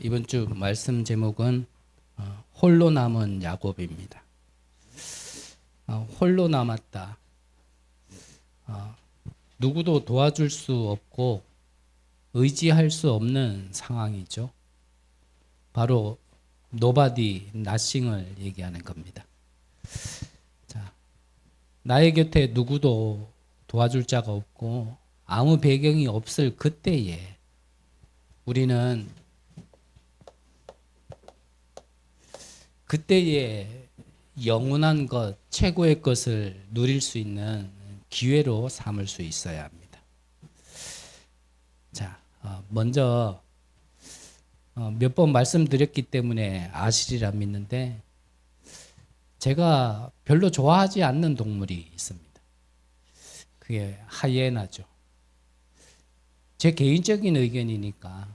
이번 주 말씀 제목은 홀로 남은 야곱입니다. 홀로 남았다. 누구도 도와줄 수 없고 의지할 수 없는 상황이죠. 바로 nobody, nothing을 얘기하는 겁니다. 자, 나의 곁에 누구도 도와줄 자가 없고 아무 배경이 없을 그때에 우리는 그때의 영원한 것, 최고의 것을 누릴 수 있는 기회로 삼을 수 있어야 합니다. 자, 먼저 몇 번 말씀드렸기 때문에 아시리라 믿는데 제가 별로 좋아하지 않는 동물이 있습니다. 그게 하이에나죠. 제 개인적인 의견이니까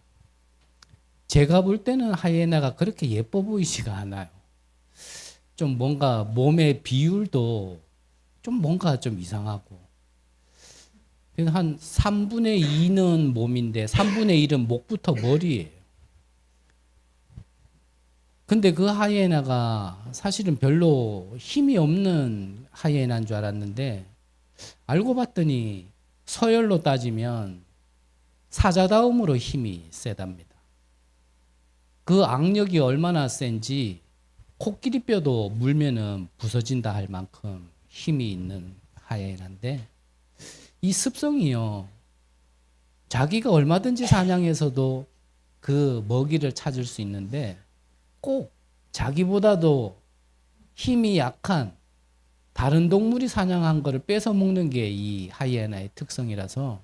제가 볼 때는 하이에나가 그렇게 예뻐 보이지가 않아요. 좀 뭔가 몸의 비율도 좀 뭔가 좀 이상하고 한 3분의 2는 몸인데 3분의 1은 목부터 머리예요. 근데 그 하이에나가 사실은 별로 힘이 없는 하이에나인 줄 알았는데 알고 봤더니 서열로 따지면 사자다움으로 힘이 세답니다. 그 악력이 얼마나 센지 코끼리뼈도 물면은 부서진다 할 만큼 힘이 있는 하이에나인데 이 습성이요. 자기가 얼마든지 사냥해서도 그 먹이를 찾을 수 있는데 꼭 자기보다도 힘이 약한 다른 동물이 사냥한 거를 뺏어 먹는 게 이 하이에나의 특성이라서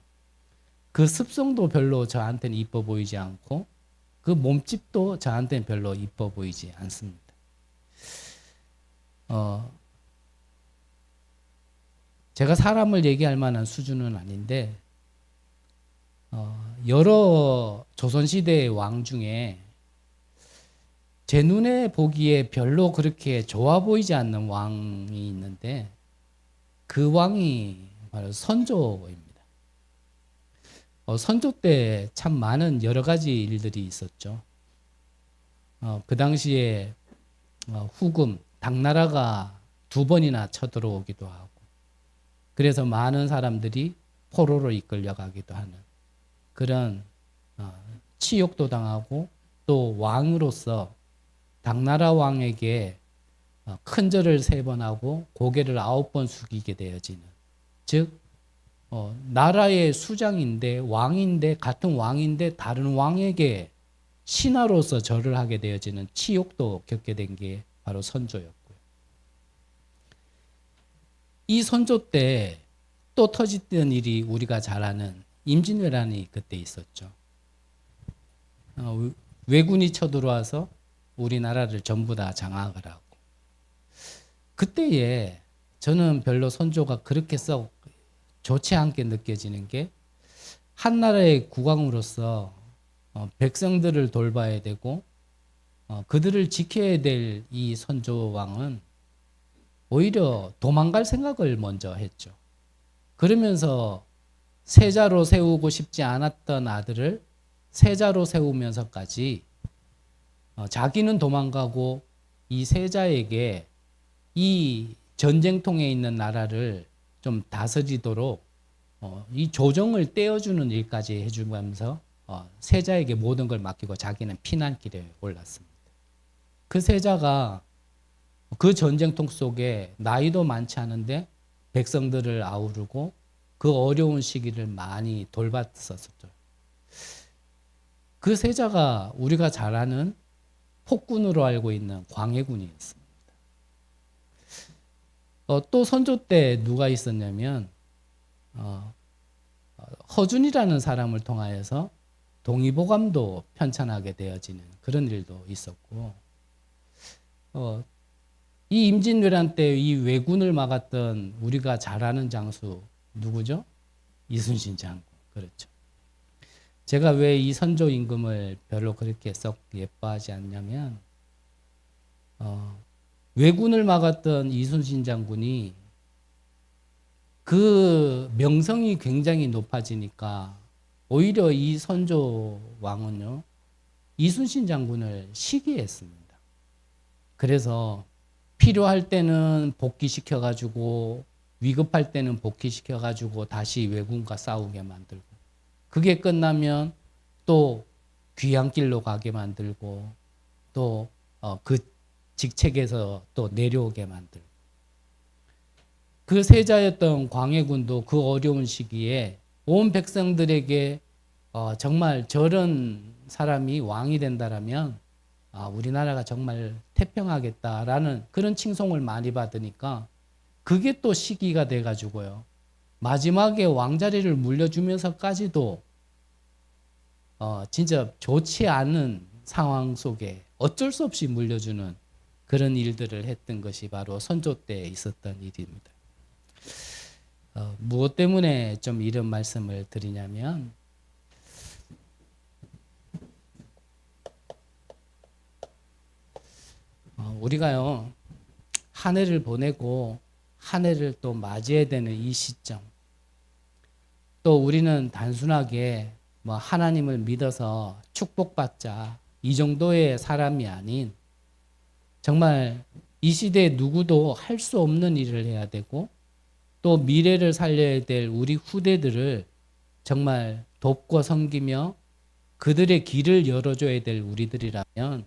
그 습성도 별로 저한테는 이뻐 보이지 않고 그 몸집도 저한테는 별로 이뻐 보이지 않습니다. 제가 사람을 얘기할 만한 수준은 아닌데 여러 조선시대의 왕 중에 제 눈에 보기에 별로 그렇게 좋아 보이지 않는 왕이 있는데 그 왕이 바로 선조입니다. 선조 때 참 많은 여러 가지 일들이 있었죠. 그 당시에 후금, 당나라가 2번이나 쳐들어오기도 하고 그래서 많은 사람들이 포로로 이끌려가기도 하는 그런 치욕도 당하고 또 왕으로서 당나라 왕에게 큰 절을 3번 하고 고개를 9번 숙이게 되어지는 즉 나라의 수장인데 왕인데 같은 왕인데 다른 왕에게 신하로서 절을 하게 되어지는 치욕도 겪게 된 게 바로 선조였고요. 이 선조 때 또 터졌던 일이 우리가 잘 아는 임진왜란이 그때 있었죠. 왜군이 쳐들어와서 우리나라를 전부 다 장악을 하고 그때에 저는 별로 선조가 그렇게 썩 좋지 않게 느껴지는 게 한나라의 국왕으로서 백성들을 돌봐야 되고 그들을 지켜야 될 이 선조 왕은 오히려 도망갈 생각을 먼저 했죠. 그러면서 세자로 세우고 싶지 않았던 아들을 세자로 세우면서까지 자기는 도망가고 이 세자에게 이 전쟁통에 있는 나라를 좀 다스리도록 이 조정을 떼어주는 일까지 해주면서 세자에게 모든 걸 맡기고 자기는 피난길에 올랐습니다. 그 세자가 그 전쟁통 속에 나이도 많지 않은데 백성들을 아우르고 그 어려운 시기를 많이 돌봤었죠. 그 세자가 우리가 잘 아는 폭군으로 알고 있는 광해군이었습니다. 또 선조 때 누가 있었냐면 허준이라는 사람을 통하여서 동의보감도 편찬하게 되어지는 그런 일도 있었고 이 임진왜란 때 이 왜군을 막았던 우리가 잘 아는 장수 누구죠? 이순신 장군. 그렇죠. 제가 왜 이 선조 임금을 별로 그렇게 썩 예뻐하지 않냐면 왜군을 막았던 이순신 장군이 그 명성이 굉장히 높아지니까 오히려 이 선조 왕은요 이순신 장군을 시기했습니다. 그래서 필요할 때는 복귀시켜가지고 위급할 때는 복귀시켜가지고 다시 왜군과 싸우게 만들고 그게 끝나면 또 귀향길로 가게 만들고 또 그 직책에서 또 내려오게 만들고 그 세자였던 광해군도 그 어려운 시기에 온 백성들에게 정말 저런 사람이 왕이 된다라면 우리나라가 정말 태평하겠다라는 그런 칭송을 많이 받으니까 그게 또 시기가 돼가지고요. 마지막에 왕자리를 물려주면서까지도 진짜 좋지 않은 상황 속에 어쩔 수 없이 물려주는 그런 일들을 했던 것이 바로 선조 때 있었던 일입니다. 무엇 때문에 좀 이런 말씀을 드리냐면 우리가요 한 해를 보내고 한 해를 또 맞이해야 되는 이 시점 또 우리는 단순하게 뭐 하나님을 믿어서 축복받자 이 정도의 사람이 아닌 정말 이 시대에 누구도 할 수 없는 일을 해야 되고 또 미래를 살려야 될 우리 후대들을 정말 돕고 섬기며 그들의 길을 열어줘야 될 우리들이라면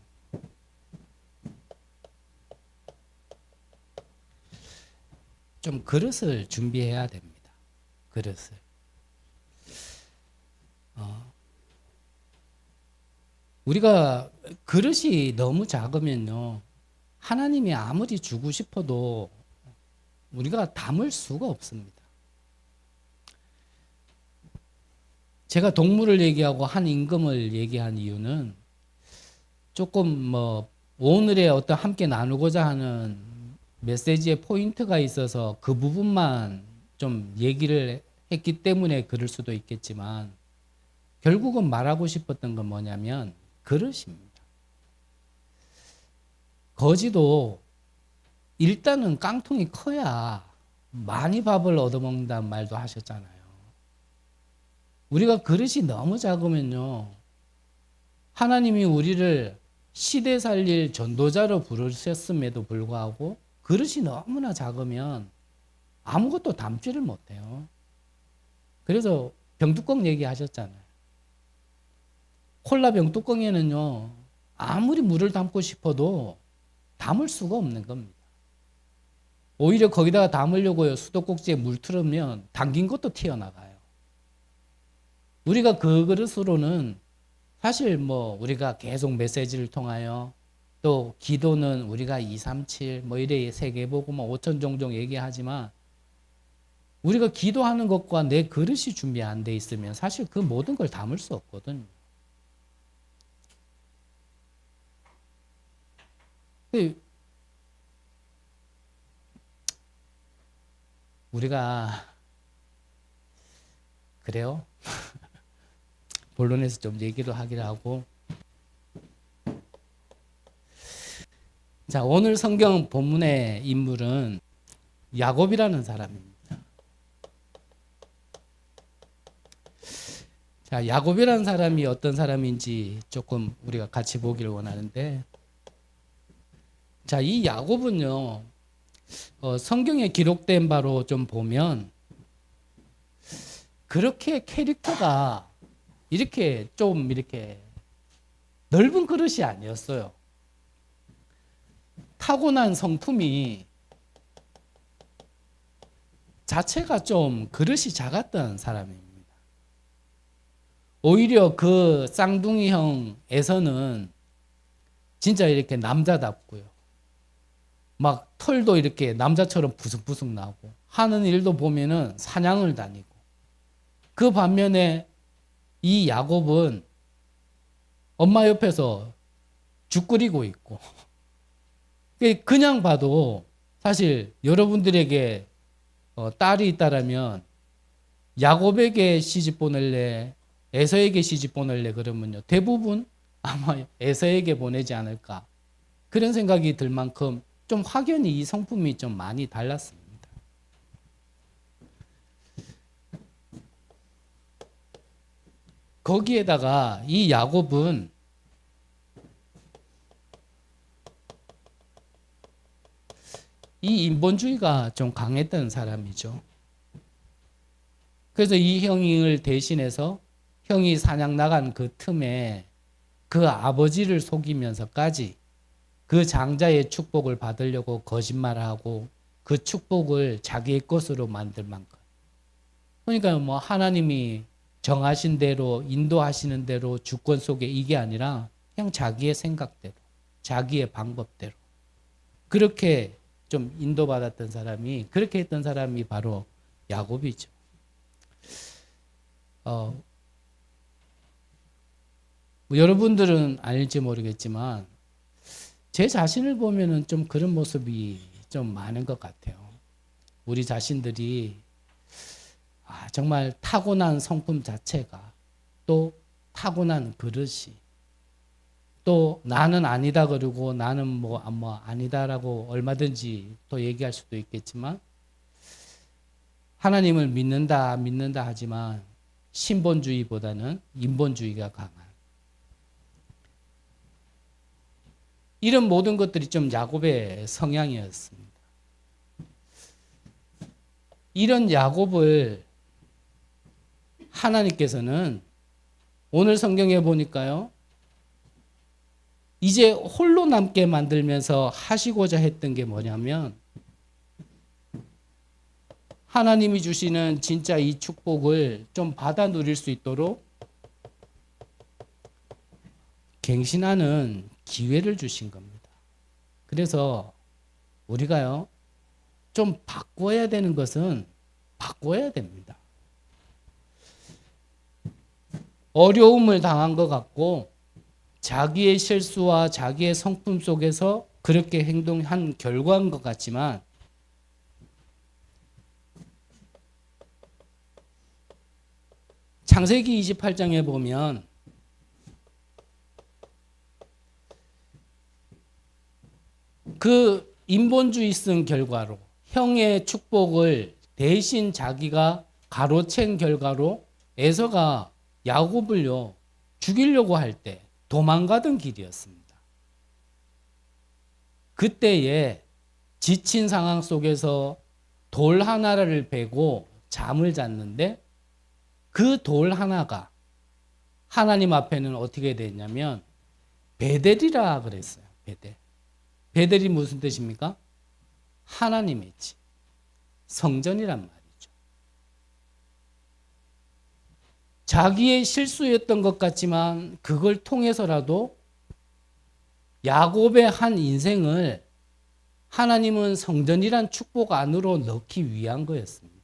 좀 그릇을 준비해야 됩니다. 그릇을. 우리가 그릇이 너무 작으면요. 하나님이 아무리 주고 싶어도 우리가 담을 수가 없습니다. 제가 동물을 얘기하고 한 임금을 얘기한 이유는 조금 뭐 오늘의 어떤 함께 나누고자 하는 메시지의 포인트가 있어서 그 부분만 좀 얘기를 했기 때문에 그럴 수도 있겠지만 결국은 말하고 싶었던 건 뭐냐면 그릇입니다. 거지도 일단은 깡통이 커야 많이 밥을 얻어먹는다는 말도 하셨잖아요. 우리가 그릇이 너무 작으면요. 하나님이 우리를 시대 살릴 전도자로 부르셨음에도 불구하고 그릇이 너무나 작으면 아무것도 담지를 못해요. 그래서 병뚜껑 얘기하셨잖아요. 콜라 병뚜껑에는요. 아무리 물을 담고 싶어도 담을 수가 없는 겁니다. 오히려 거기다가 담으려고요. 수도꼭지에 물 틀으면 담긴 것도 튀어나가요. 우리가 그 그릇으로는 사실 뭐 우리가 계속 메시지를 통하여 또 기도는 우리가 237 뭐 이래 세계보고 뭐 5천 종종 얘기하지만 우리가 기도하는 것과 내 그릇이 준비 안 돼 있으면 사실 그 모든 걸 담을 수 없거든요. 우리가 그래요? 본론에서 좀 얘기를 하기로 하고 자 오늘 성경 본문의 인물은 야곱이라는 사람입니다. 자 야곱이라는 사람이 어떤 사람인지 조금 우리가 같이 보기를 원하는데 자 이 야곱은요 성경에 기록된 바로 좀 보면 그렇게 캐릭터가 이렇게 좀 이렇게 넓은 그릇이 아니었어요. 타고난 성품이 자체가 좀 그릇이 작았던 사람입니다. 오히려 그 쌍둥이형에서는 진짜 이렇게 남자답고요. 막 털도 이렇게 남자처럼 부숙부숙 나고 하는 일도 보면은 사냥을 다니고 그 반면에 이 야곱은 엄마 옆에서 죽 끓이고 있고 그냥 봐도 사실 여러분들에게 딸이 있다라면 야곱에게 시집 보낼래 에서에게 시집 보낼래 그러면요 대부분 아마 에서에게 보내지 않을까 그런 생각이 들 만큼 좀 확연히 이 성품이 좀 많이 달랐습니다. 거기에다가 이 야곱은 이 인본주의가 좀 강했던 사람이죠. 그래서 이 형을 대신해서 형이 사냥 나간 그 틈에 그 아버지를 속이면서까지 그 장자의 축복을 받으려고 거짓말하고 그 축복을 자기의 것으로 만들 만큼. 그러니까 뭐 하나님이 정하신 대로 인도하시는 대로 주권 속에 이게 아니라 그냥 자기의 생각대로 자기의 방법대로 그렇게 좀 인도받았던 사람이 그렇게 했던 사람이 바로 야곱이죠. 뭐 여러분들은 알지 모르겠지만 제 자신을 보면은 좀 그런 모습이 좀 많은 것 같아요. 우리 자신들이 정말 타고난 성품 자체가 또 타고난 버릇이 또 나는 아니다 그러고 나는 뭐 아니다라고 얼마든지 또 얘기할 수도 있겠지만 하나님을 믿는다 하지만 신본주의보다는 인본주의가 강한 이런 모든 것들이 좀 야곱의 성향이었습니다. 이런 야곱을 하나님께서는 오늘 성경에 보니까요. 이제 홀로 남게 만들면서 하시고자 했던 게 뭐냐면 하나님이 주시는 진짜 이 축복을 좀 받아 누릴 수 있도록 갱신하는 기회를 주신 겁니다. 그래서 우리가요. 좀 바꿔야 되는 것은 바꿔야 됩니다. 어려움을 당한 것 같고 자기의 실수와 자기의 성품 속에서 그렇게 행동한 결과인 것 같지만 창세기 28장에 보면 그 인본주의 결과로 형의 축복을 대신 자기가 가로챈 결과로 에서가 야곱을요 죽이려고 할 때 도망가던 길이었습니다. 그때에 지친 상황 속에서 돌 하나를 베고 잠을 잤는데 그 돌 하나가 하나님 앞에는 어떻게 됐냐면 베델이라 그랬어요. 베델. 베델이 무슨 뜻입니까? 하나님의 집. 성전이란 말이죠. 자기의 실수였던 것 같지만 그걸 통해서라도 야곱의 한 인생을 하나님은 성전이란 축복 안으로 넣기 위한 거였습니다.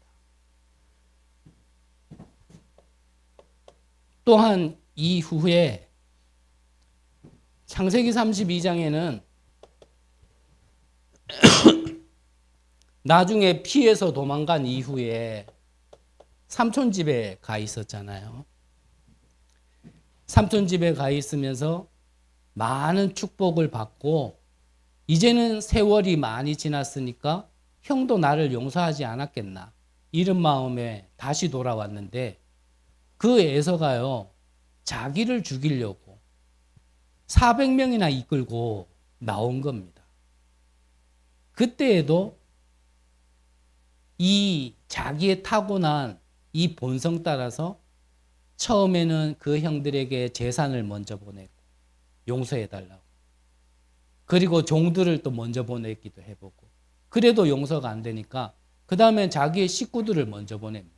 또한 이후에 창세기 32장에는 나중에 피해서 도망간 이후에 삼촌 집에 가 있었잖아요. 삼촌 집에 가 있으면서 많은 축복을 받고 이제는 세월이 많이 지났으니까 형도 나를 용서하지 않았겠나 이런 마음에 다시 돌아왔는데 그 에서가요 자기를 죽이려고 400명이나 이끌고 나온 겁니다. 그때에도 이 자기의 타고난 이 본성 따라서 처음에는 그 형들에게 재산을 먼저 보내고 용서해달라고 그리고 종들을 또 먼저 보내기도 해보고 그래도 용서가 안 되니까 그 다음엔 자기의 식구들을 먼저 보냅니다.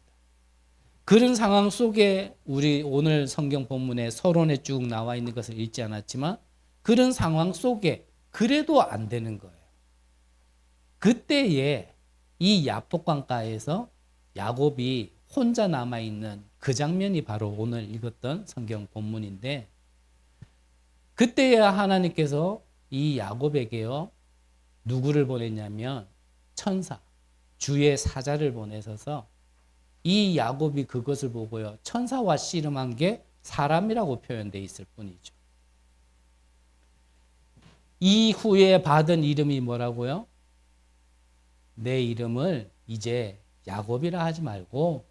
그런 상황 속에 우리 오늘 성경 본문에 서론에 쭉 나와 있는 것을 읽지 않았지만 그런 상황 속에 그래도 안 되는 거예요. 그때에 이 야복강가에서 야곱이 혼자 남아있는 그 장면이 바로 오늘 읽었던 성경 본문인데 그때야 하나님께서 이 야곱에게요 누구를 보냈냐면 천사 주의 사자를 보내셔서 이 야곱이 그것을 보고요 천사와 씨름한 게 사람이라고 표현되어 있을 뿐이죠. 이후에 받은 이름이 뭐라고요? 내 이름을 이제 야곱이라 하지 말고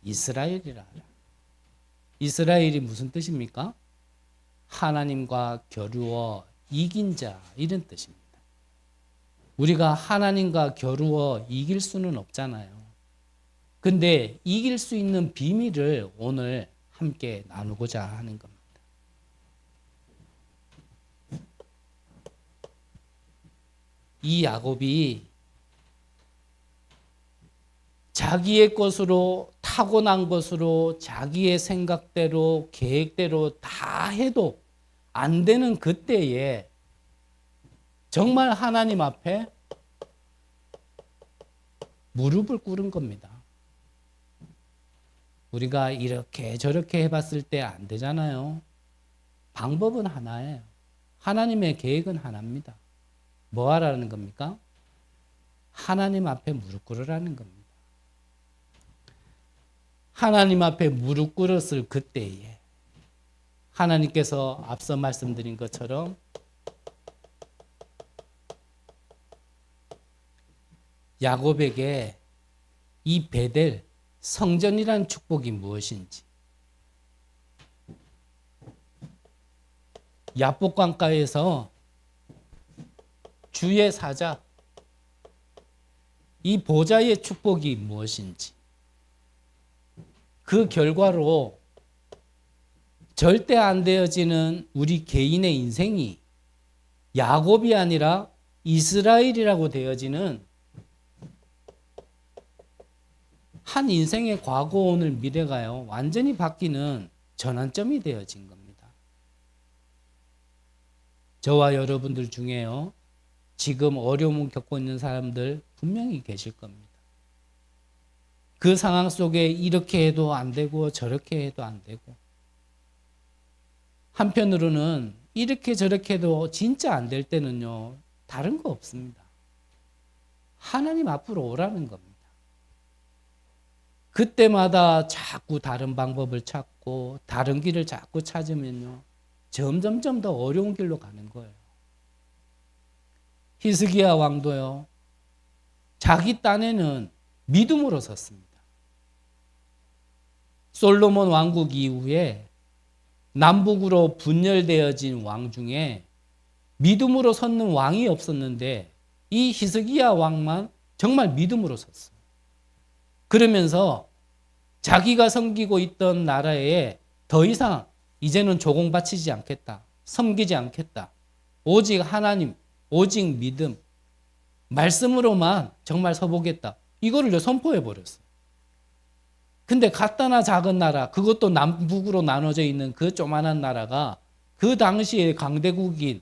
이스라엘이라 하라. 이스라엘이 무슨 뜻입니까? 하나님과 겨루어 이긴 자 이런 뜻입니다. 우리가 하나님과 겨루어 이길 수는 없잖아요. 근데 이길 수 있는 비밀을 오늘 함께 나누고자 하는 겁니다. 이 야곱이 자기의 것으로 타고난 것으로 자기의 생각대로 계획대로 다 해도 안 되는 그때에 정말 하나님 앞에 무릎을 꿇은 겁니다. 우리가 이렇게 저렇게 해봤을 때 안 되잖아요. 방법은 하나예요. 하나님의 계획은 하나입니다. 뭐 하라는 겁니까? 하나님 앞에 무릎 꿇으라는 겁니다. 하나님 앞에 무릎 꿇었을 그때에 하나님께서 앞서 말씀드린 것처럼 야곱에게 이 베델 성전이라는 축복이 무엇인지, 야복강가에서 주의 사자 이 보좌의 축복이 무엇인지, 그 결과로 절대 안 되어지는 우리 개인의 인생이 야곱이 아니라 이스라엘이라고 되어지는 한 인생의 과거, 오늘, 미래가요 완전히 바뀌는 전환점이 되어진 겁니다. 저와 여러분들 중에요 지금 어려움을 겪고 있는 사람들 분명히 계실 겁니다. 그 상황 속에 이렇게 해도 안 되고 저렇게 해도 안 되고, 한편으로는 이렇게 저렇게 해도 진짜 안 될 때는요 다른 거 없습니다. 하나님 앞으로 오라는 겁니다. 그때마다 자꾸 다른 방법을 찾고 다른 길을 자꾸 찾으면요 점점점 더 어려운 길로 가는 거예요. 히스기야 왕도요 자기 딴에는 믿음으로 섰습니다. 솔로몬 왕국 이후에 남북으로 분열되어진 왕 중에 믿음으로 섰는 왕이 없었는데 이 히스기야 왕만 정말 믿음으로 섰어요. 그러면서 자기가 섬기고 있던 나라에 더 이상 이제는 조공바치지 않겠다. 섬기지 않겠다. 오직 하나님, 오직 믿음, 말씀으로만 정말 서보겠다. 이거를 선포해 버렸어요. 근데 갖다나 작은 나라, 그것도 남북으로 나눠져 있는 그 조만한 나라가 그 당시에 강대국인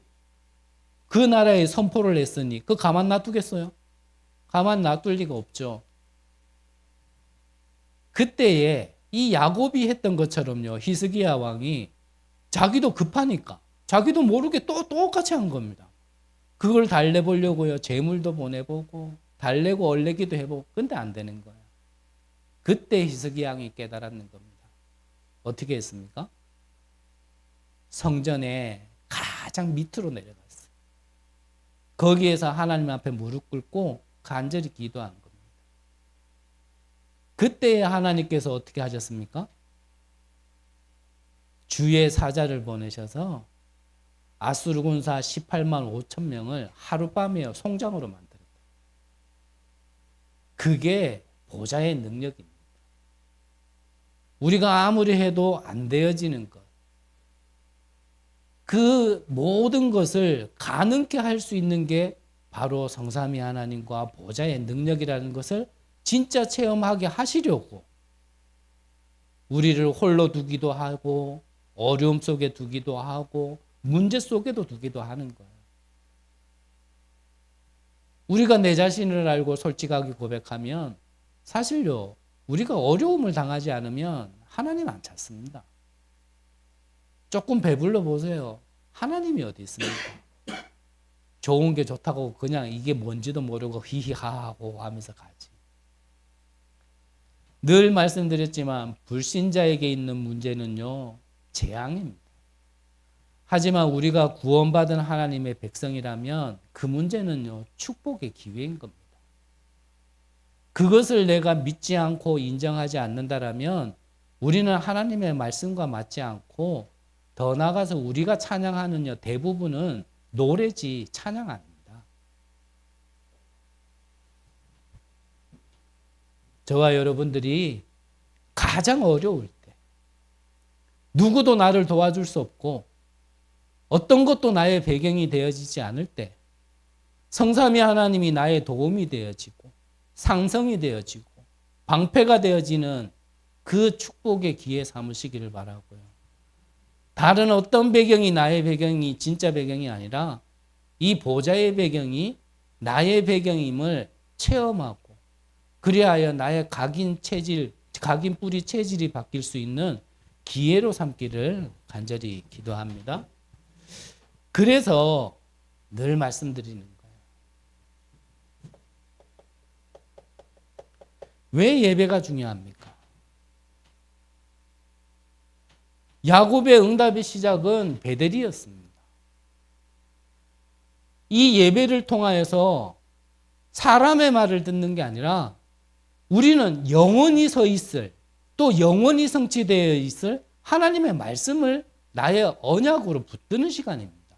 그 나라에 선포를 했으니 그 가만 놔두겠어요? 가만 놔둘 리가 없죠. 그때에 이 야곱이 했던 것처럼요 히스기야 왕이 자기도 급하니까 자기도 모르게 또 똑같이 한 겁니다. 그걸 달래보려고요 재물도 보내보고 달래고 얼레기도 해보고 근데 안 되는 거예요. 그때 히스기야 왕이 깨달았는 겁니다. 어떻게 했습니까? 성전에 가장 밑으로 내려갔어요. 거기에서 하나님 앞에 무릎 꿇고 간절히 기도한 겁니다. 그때 하나님께서 어떻게 하셨습니까? 주의 사자를 보내셔서 아수르 군사 18만 5천 명을 하룻밤에 송장으로 만들었다. 그게 보좌의 능력입니다. 우리가 아무리 해도 안 되어지는 것, 그 모든 것을 가능케 할 수 있는 게 바로 성삼위 하나님과 보좌의 능력이라는 것을 진짜 체험하게 하시려고 우리를 홀로 두기도 하고 어려움 속에 두기도 하고 문제 속에도 두기도 하는 거예요. 우리가 내 자신을 알고 솔직하게 고백하면 사실요 우리가 어려움을 당하지 않으면 하나님 안 찾습니다. 조금 배불러 보세요. 하나님이 어디 있습니까? 좋은 게 좋다고 그냥 이게 뭔지도 모르고 히히하하고 하면서 가지. 늘 말씀드렸지만 불신자에게 있는 문제는요 재앙입니다. 하지만 우리가 구원받은 하나님의 백성이라면 그 문제는요 축복의 기회인 겁니다. 그것을 내가 믿지 않고 인정하지 않는다라면 우리는 하나님의 말씀과 맞지 않고 더 나아가서 우리가 찬양하는 대부분은 노래지 찬양 아닙니다. 저와 여러분들이 가장 어려울 때, 누구도 나를 도와줄 수 없고 어떤 것도 나의 배경이 되어지지 않을 때, 성삼위 하나님이 나의 도움이 되어지고 상성이 되어지고 방패가 되어지는 그 축복의 기회 삼으시기를 바라고요. 다른 어떤 배경이 나의 배경이 진짜 배경이 아니라 이 보좌의 배경이 나의 배경임을 체험하고, 그리하여 나의 각인 뿌리 체질이 바뀔 수 있는 기회로 삼기를 간절히 기도합니다. 그래서 늘 말씀드리는 거예요. 왜 예배가 중요합니까? 야곱의 응답의 시작은 베델이었습니다. 이 예배를 통하여서 사람의 말을 듣는 게 아니라 우리는 영원히 서 있을, 또 영원히 성취되어 있을 하나님의 말씀을 나의 언약으로 붙드는 시간입니다.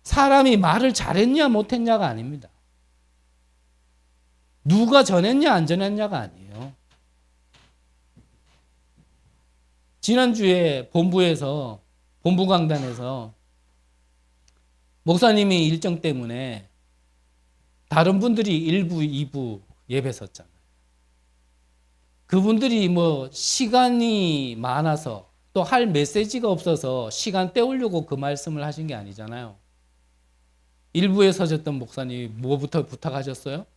사람이 말을 잘했냐 못했냐가 아닙니다. 누가 전했냐 안 전했냐가 아니에요. 지난주에 본부 강단에서 목사님이 일정 때문에 다른 분들이 1부, 2부 예배 섰잖아요. 그분들이 시간이 많아서 또 할 메시지가 없어서 시간 때우려고 그 말씀을 하신 게 아니잖아요. 1부에 서셨던 목사님이 뭐부터 부탁하셨어요?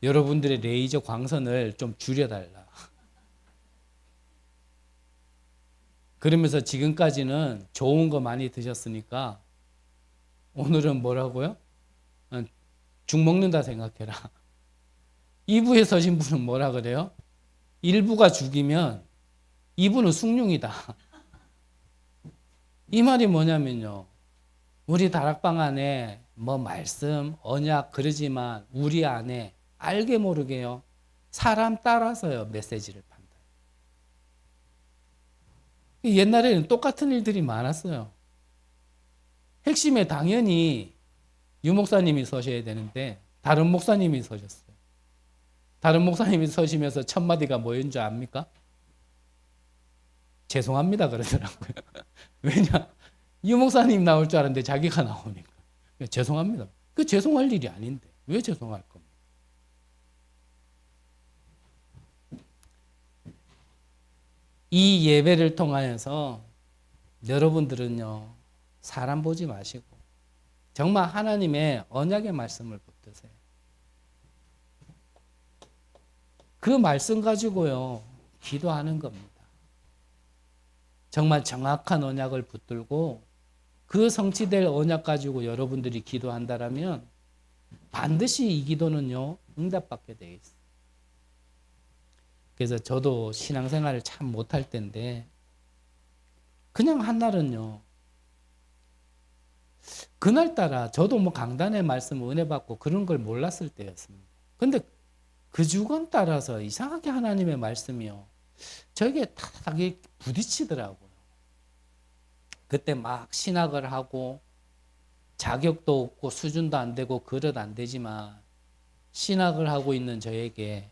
여러분들의 레이저 광선을 좀 줄여달라. 그러면서 지금까지는 좋은 거 많이 드셨으니까 오늘은 뭐라고요? 죽 먹는다 생각해라. 2부에 서신 분은 뭐라 그래요? 1부가 죽이면 2부는 숭늉이다. 이 말이 뭐냐면요. 우리 다락방 안에 말씀, 언약 그러지만 우리 안에 알게 모르게요. 사람 따라서요. 메시지를 판다. 옛날에는 똑같은 일들이 많았어요. 핵심에 당연히 유 목사님이 서셔야 되는데 다른 목사님이 서셨어요. 다른 목사님이 서시면서 첫 마디가 뭐였는 줄 압니까? 죄송합니다 그러더라고요. 왜냐? 유 목사님 나올 줄 알았는데 자기가 나오니까. 죄송합니다. 그 죄송할 일이 아닌데 왜 죄송할 겁니까? 이 예배를 통하여서 여러분들은요, 사람 보지 마시고 정말 하나님의 언약의 말씀을 붙드세요. 그 말씀 가지고요, 기도하는 겁니다. 정말 정확한 언약을 붙들고 그 성취될 언약 가지고 여러분들이 기도한다라면 반드시 이 기도는요, 응답받게 되어 있어요. 그래서 저도 신앙생활을 참 못할 때인데 그냥 한날은요, 그날따라 저도 강단의 말씀 은혜 받고 그런 걸 몰랐을 때였습니다. 근데 그 주간 따라서 이상하게 하나님의 말씀이요, 저에게 딱 부딪히더라고요. 그때 막 신학을 하고 자격도 없고 수준도 안 되고 그릇 안 되지만 신학을 하고 있는 저에게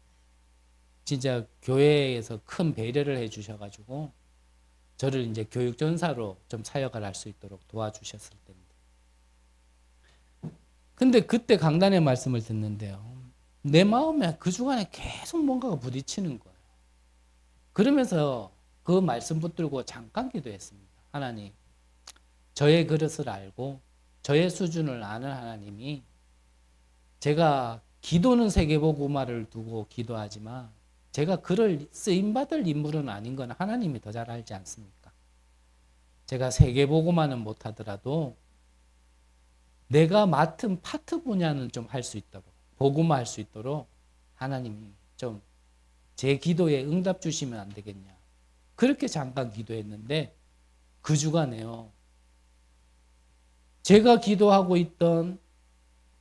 진짜 교회에서 큰 배려를 해 주셔가지고 저를 이제 교육전사로 좀 사역을 할 수 있도록 도와주셨을 때입니다. 근데 그때 강단의 말씀을 듣는데요, 내 마음에 그 주간에 계속 뭔가가 부딪히는 거예요. 그러면서 그 말씀 붙들고 잠깐 기도했습니다. 하나님, 저의 그릇을 알고 저의 수준을 아는 하나님이, 제가 기도는 세계복음화를 두고 기도하지만 제가 그를 쓰임받을 인물은 아닌 건 하나님이 더 잘 알지 않습니까? 제가 세계복음화는 못하더라도 내가 맡은 파트 분야는 좀 할 수 있도록, 복음화할 수 있도록 하나님이 좀 제 기도에 응답 주시면 안 되겠냐. 그렇게 잠깐 기도했는데 그 주간에요, 제가 기도하고 있던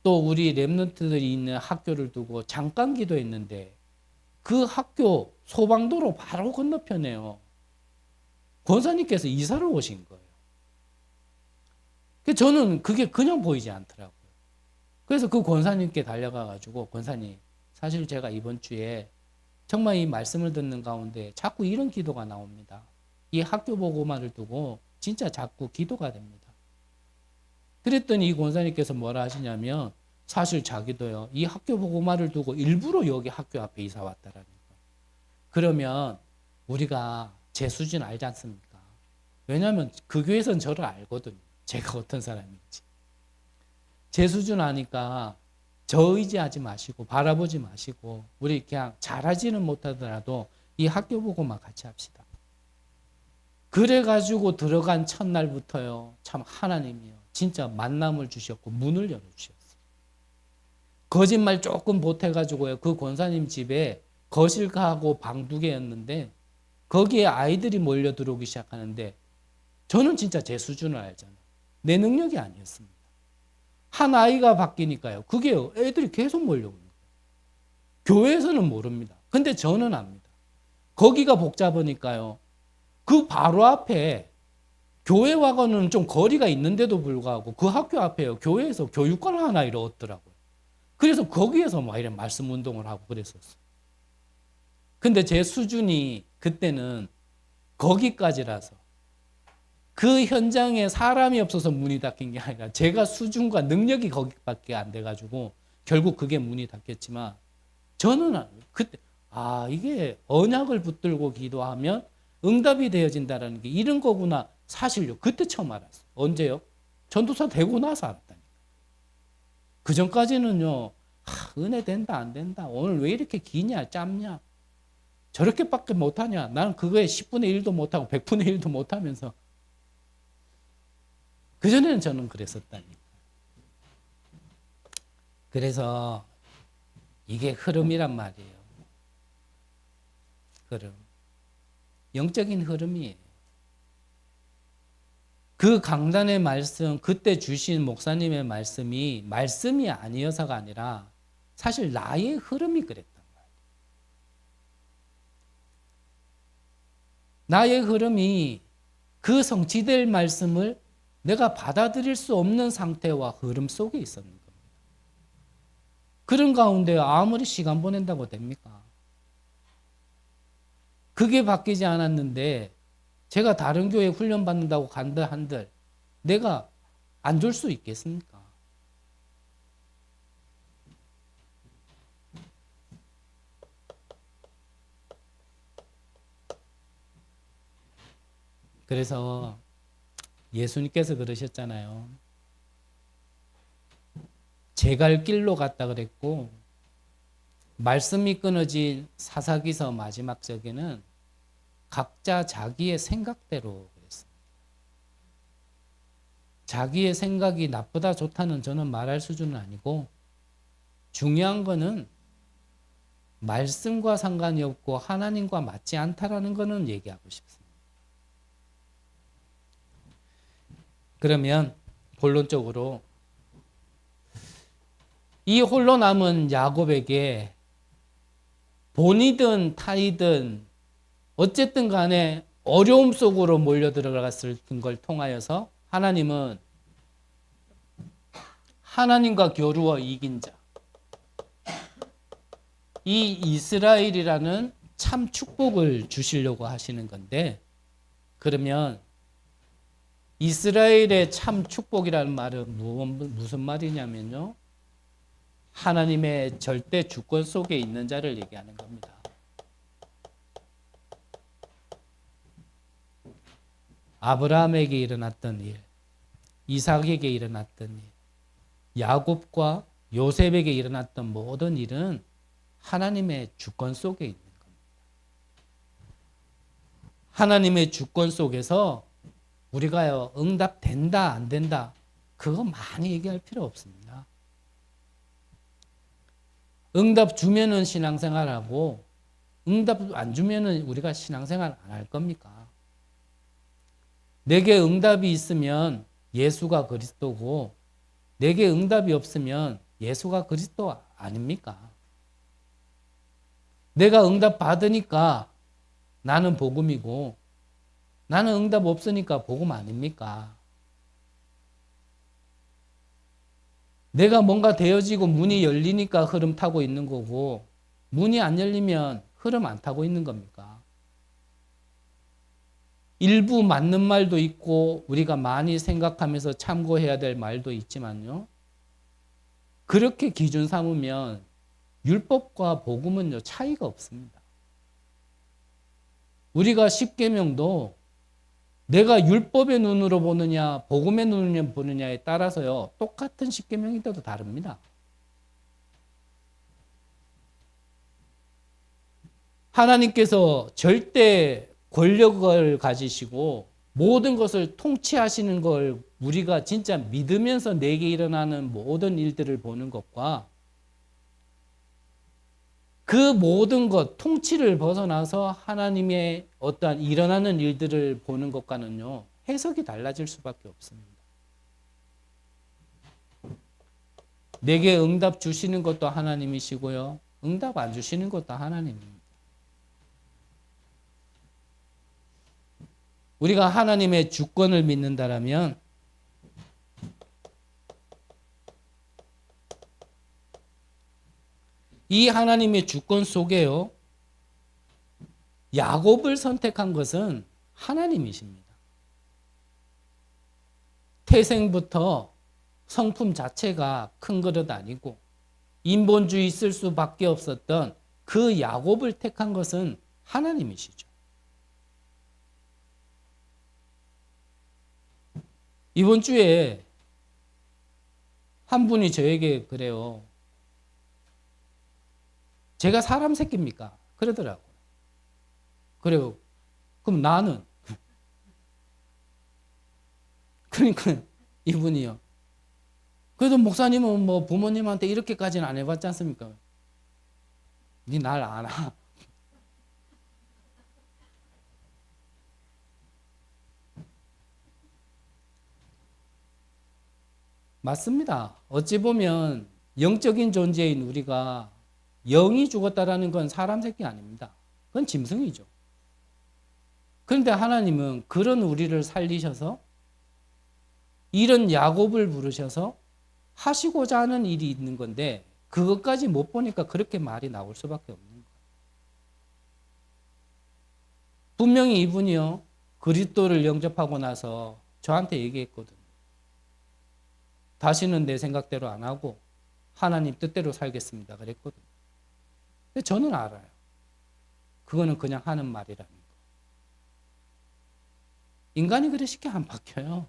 또 우리 랩런트들이 있는 학교를 두고 잠깐 기도했는데 그 학교 소방도로 바로 건너편에요, 권사님께서 이사를 오신 거예요. 저는 그게 그냥 보이지 않더라고요. 그래서 그 권사님께 달려가가지고 권사님, 사실 제가 이번 주에 정말 이 말씀을 듣는 가운데 자꾸 이런 기도가 나옵니다. 이 학교 보고만을 두고 진짜 자꾸 기도가 됩니다. 그랬더니 이 권사님께서 뭐라 하시냐면 사실 자기도요. 이 학교 보고만을 두고 일부러 여기 학교 앞에 이사 왔다라는 거예요. 그러면 우리가 제 수준 알지 않습니까? 왜냐하면 그 교회에서는 저를 알거든요. 제가 어떤 사람인지. 제 수준 아니까 저 의지하지 마시고 바라보지 마시고 우리 그냥 잘하지는 못하더라도 이 학교 보고만 같이 합시다. 그래가지고 들어간 첫날부터요. 참 하나님이요. 진짜 만남을 주셨고 문을 열어주셨어요. 거짓말 조금 보태가지고요. 그 권사님 집에 거실가하고 방 2개였는데 거기에 아이들이 몰려 들어오기 시작하는데 저는 진짜 제 수준을 알잖아요. 내 능력이 아니었습니다. 한 아이가 바뀌니까요. 그게 애들이 계속 몰려옵니다. 교회에서는 모릅니다. 근데 저는 압니다. 거기가 복잡하니까요. 그 바로 앞에 교회와는 좀 거리가 있는데도 불구하고 그 학교 앞에요. 교회에서 교육관 하나 이러더라고요. 그래서 거기에서 막 이런 말씀 운동을 하고 그랬었어요. 근데 제 수준이 그때는 거기까지라서 그 현장에 사람이 없어서 문이 닫힌 게 아니라 제가 수준과 능력이 거기밖에 안 돼가지고 결국 그게 문이 닫혔지만 저는 그때 이게 언약을 붙들고 기도하면 응답이 되어진다는 게 이런 거구나. 사실요. 그때 처음 알았어요. 언제요? 전도사 되고 나서 알았다니까. 그 전까지는요. 은혜 된다 안 된다. 오늘 왜 이렇게 기냐 짧냐. 저렇게밖에 못하냐. 나는 그거에 10분의 1도 못하고 100분의 1도 못하면서 그전에는 저는 그랬었다니까. 그래서 이게 흐름이란 말이에요. 흐름. 영적인 흐름이에요. 그 강단의 말씀, 그때 주신 목사님의 말씀이 아니어서가 아니라 사실 나의 흐름이 그랬단 말이에요. 나의 흐름이 그 성취될 말씀을 내가 받아들일 수 없는 상태와 흐름 속에 있었는 겁니다. 그런 가운데 아무리 시간 보낸다고 됩니까? 그게 바뀌지 않았는데 제가 다른 교회 훈련 받는다고 간다 한들 내가 안 줄 수 있겠습니까? 그래서 예수님께서 그러셨잖아요. 제 갈 길로 갔다 그랬고 말씀이 끊어진 사사기서 마지막 적에는 각자 자기의 생각대로 그랬습니다. 자기의 생각이 나쁘다 좋다는 저는 말할 수준은 아니고 중요한 거는 말씀과 상관이 없고 하나님과 맞지 않다라는 거는 얘기하고 싶습니다. 그러면 본론적으로 이 홀로 남은 야곱에게 본이든 타이든 어쨌든 간에 어려움 속으로 몰려 들어갔을 걸 통하여서 하나님은 하나님과 겨루어 이긴 자, 이 이스라엘이라는 참 축복을 주시려고 하시는 건데, 그러면 이스라엘의 참 축복이라는 말은 무슨 말이냐면요, 하나님의 절대 주권 속에 있는 자를 얘기하는 겁니다. 아브라함에게 일어났던 일, 이삭에게 일어났던 일, 야곱과 요셉에게 일어났던 모든 일은 하나님의 주권 속에 있는 겁니다. 하나님의 주권 속에서 우리가요, 응답된다 안 된다 그거 많이 얘기할 필요 없습니다. 응답 주면은 신앙생활하고 응답 안 주면은 우리가 신앙생활 안 할 겁니까? 내게 응답이 있으면 예수가 그리스도고 내게 응답이 없으면 예수가 그리스도 아닙니까? 내가 응답 받으니까 나는 복음이고 나는 응답 없으니까 복음 아닙니까? 내가 뭔가 되어지고 문이 열리니까 흐름 타고 있는 거고, 문이 안 열리면 흐름 안 타고 있는 겁니까? 일부 맞는 말도 있고 우리가 많이 생각하면서 참고해야 될 말도 있지만요. 그렇게 기준 삼으면 율법과 복음은요 차이가 없습니다. 우리가 십계명도 내가 율법의 눈으로 보느냐 복음의 눈으로 보느냐에 따라서요 똑같은 십계명이라도 다릅니다. 하나님께서 절대 권력을 가지시고 모든 것을 통치하시는 걸 우리가 진짜 믿으면서 내게 일어나는 모든 일들을 보는 것과 그 모든 것, 통치를 벗어나서 하나님의 어떠한 일어나는 일들을 보는 것과는요, 해석이 달라질 수밖에 없습니다. 내게 응답 주시는 것도 하나님이시고요, 응답 안 주시는 것도 하나님입니다. 우리가 하나님의 주권을 믿는다라면 이 하나님의 주권 속에요. 야곱을 선택한 것은 하나님이십니다. 태생부터 성품 자체가 큰 그릇 아니고 인본주의 있을 수밖에 없었던 그 야곱을 택한 것은 하나님이시죠. 이번 주에 한 분이 저에게 그래요. 제가 사람 새끼입니까? 그러더라고요. 그래요. 그럼 나는? 그러니까 이분이요. 그래도 목사님은 뭐 부모님한테 이렇게까지는 안 해봤지 않습니까? 니 날 알아. 맞습니다. 어찌 보면 영적인 존재인 우리가 영이 죽었다라는 건 사람 새끼 아닙니다. 그건 짐승이죠. 그런데 하나님은 그런 우리를 살리셔서 이런 야곱을 부르셔서 하시고자 하는 일이 있는 건데 그것까지 못 보니까 그렇게 말이 나올 수밖에 없는 거예요. 분명히 이분이요. 그리스도를 영접하고 나서 저한테 얘기했거든요. 다시는 내 생각대로 안 하고 하나님 뜻대로 살겠습니다. 그랬거든요. 근데 저는 알아요. 그거는 그냥 하는 말이라는 거. 인간이 그래 쉽게 안 바뀌어요.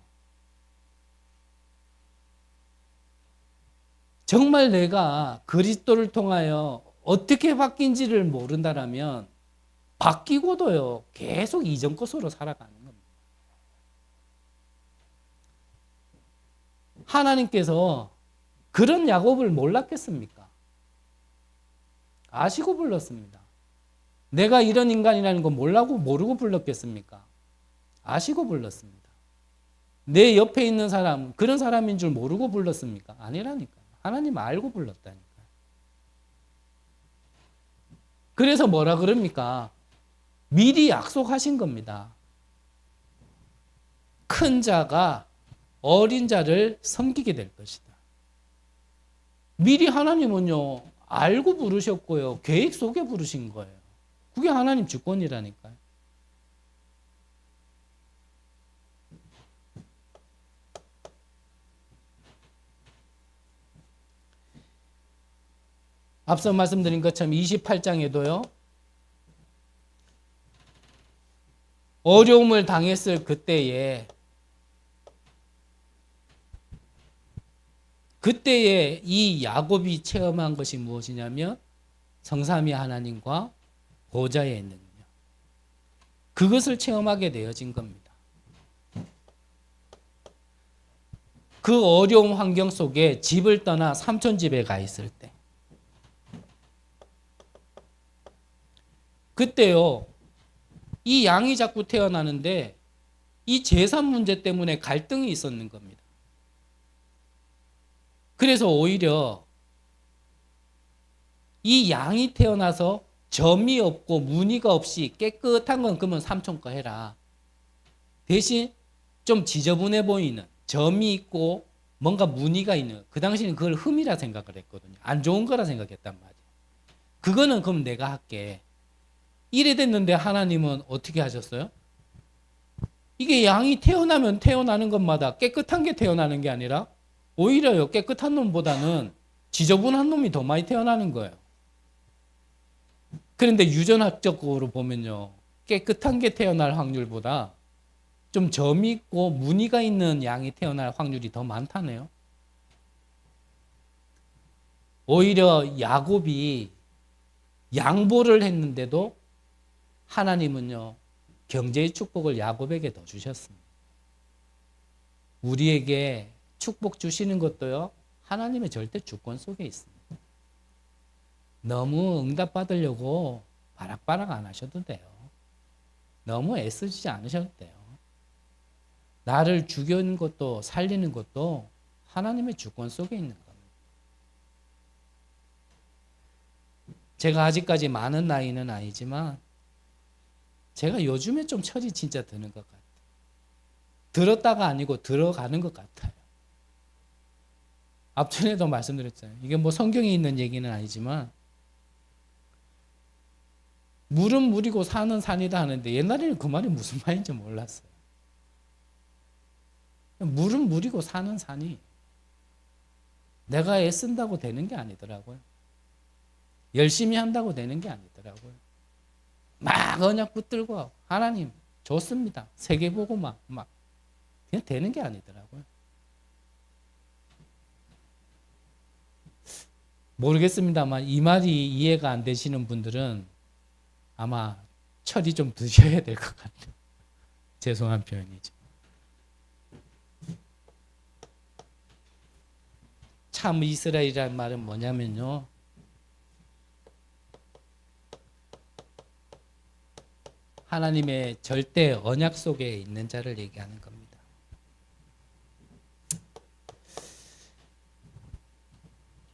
정말 내가 그리스도를 통하여 어떻게 바뀐지를 모른다라면 바뀌고도요 계속 이전 것으로 살아가는 겁니다. 하나님께서 그런 야곱을 몰랐겠습니까? 아시고 불렀습니다. 내가 이런 인간이라는 거 모르고 불렀겠습니까? 아시고 불렀습니다. 내 옆에 있는 사람 그런 사람인 줄 모르고 불렀습니까? 아니라니까요. 하나님 알고 불렀다니까요. 그래서 뭐라 그럽니까? 미리 약속하신 겁니다. 큰 자가 어린 자를 섬기게 될 것이다. 미리 하나님은요 알고 부르셨고요 계획 속에 부르신 거예요. 그게 하나님 주권이라니까요. 앞서 말씀드린 것처럼 28장에도요 어려움을 당했을 그때에 이 야곱이 체험한 것이 무엇이냐면 성삼위 하나님과 보좌에 있는 것. 그것을 체험하게 되어진 겁니다. 그 어려운 환경 속에 집을 떠나 삼촌 집에 가 있을 때 그때요 이 양이 자꾸 태어나는데 이 재산 문제 때문에 갈등이 있었는 겁니다. 그래서 오히려 이 양이 태어나서 점이 없고 무늬가 없이 깨끗한 건 그러면 삼촌 거 해라. 대신 좀 지저분해 보이는 점이 있고 뭔가 무늬가 있는, 그 당시는 그걸 흠이라 생각을 했거든요. 안 좋은 거라 생각했단 말이에요. 그거는 그럼 내가 할게. 이래 됐는데 하나님은 어떻게 하셨어요? 이게 양이 태어나면 태어나는 것마다 깨끗한 게 태어나는 게 아니라 오히려요, 깨끗한 놈보다는 지저분한 놈이 더 많이 태어나는 거예요. 그런데 유전학적으로 보면요, 깨끗한 게 태어날 확률보다 좀 점 있고 무늬가 있는 양이 태어날 확률이 더 많다네요. 오히려 야곱이 양보를 했는데도 하나님은요, 경제의 축복을 야곱에게 더 주셨습니다. 우리에게 축복 주시는 것도요, 하나님의 절대 주권 속에 있습니다. 너무 응답받으려고 바락바락 안 하셔도 돼요. 너무 애쓰지 않으셔도 돼요. 나를 죽이는 것도 살리는 것도 하나님의 주권 속에 있는 겁니다. 제가 아직까지 많은 나이는 아니지만 제가 요즘에 좀 철이 진짜 드는 것 같아요. 들었다가 아니고 들어가는 것 같아요. 앞전에도 말씀드렸잖아요. 이게 뭐 성경에 있는 얘기는 아니지만 물은 물이고 산은 산이다 하는데 옛날에는 그 말이 무슨 말인지 몰랐어요. 물은 물이고 산은 산이 내가 애쓴다고 되는 게 아니더라고요. 열심히 한다고 되는 게 아니더라고요. 막 언약 붙들고 하나님 좋습니다. 세계 보고 막 그냥 되는 게 아니더라고요. 모르겠습니다만 이 말이 이해가 안 되시는 분들은 아마 철이 좀 드셔야 될 것 같아요. 죄송한 표현이죠. 참 이스라엘이라는 말은 뭐냐면요, 하나님의 절대 언약 속에 있는 자를 얘기하는 겁니다.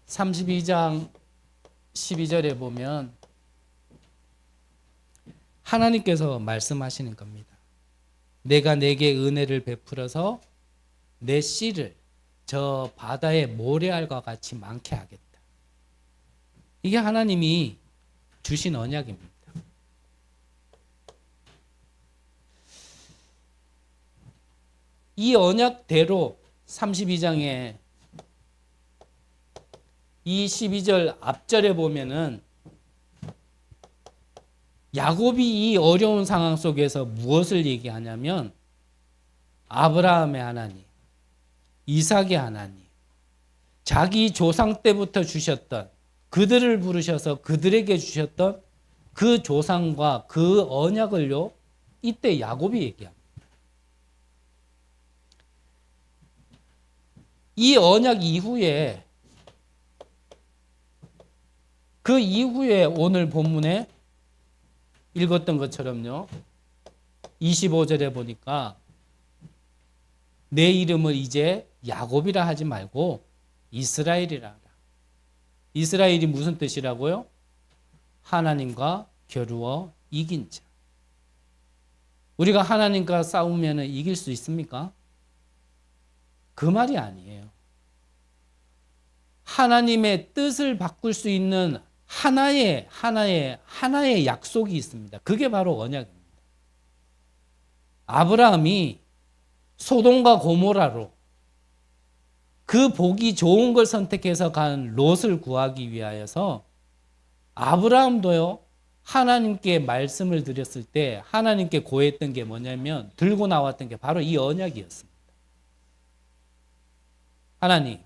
(32장 12절에) 보면 하나님께서 말씀하시는 겁니다. 내가 내게 은혜를 베풀어서 내 씨를 저 바다의 모래알과 같이 많게 하겠다. 이게 하나님이 주신 언약입니다. 이 언약대로 32장에 이 12절 앞절에 보면은 야곱이 이 어려운 상황 속에서 무엇을 얘기하냐면 아브라함의 하나님, 이삭의 하나님, 자기 조상 때부터 주셨던, 그들을 부르셔서 그들에게 주셨던 그 조상과 그 언약을요, 이때 야곱이 얘기합니다. 이 언약 이후에, 그 이후에 오늘 본문에 읽었던 것처럼요, 25절에 보니까 내 이름을 이제 야곱이라 하지 말고 이스라엘이라 하라. 이스라엘이 무슨 뜻이라고요? 하나님과 겨루어 이긴 자. 우리가 하나님과 싸우면 이길 수 있습니까? 그 말이 아니에요. 하나님의 뜻을 바꿀 수 있는 하나의 약속이 있습니다. 그게 바로 언약입니다. 아브라함이 소돔과 고모라로 그 보기 좋은 걸 선택해서 간 롯을 구하기 위하여서 아브라함도요, 하나님께 말씀을 드렸을 때 하나님께 고했던 게 뭐냐면, 들고 나왔던 게 바로 이 언약이었습니다. 하나님,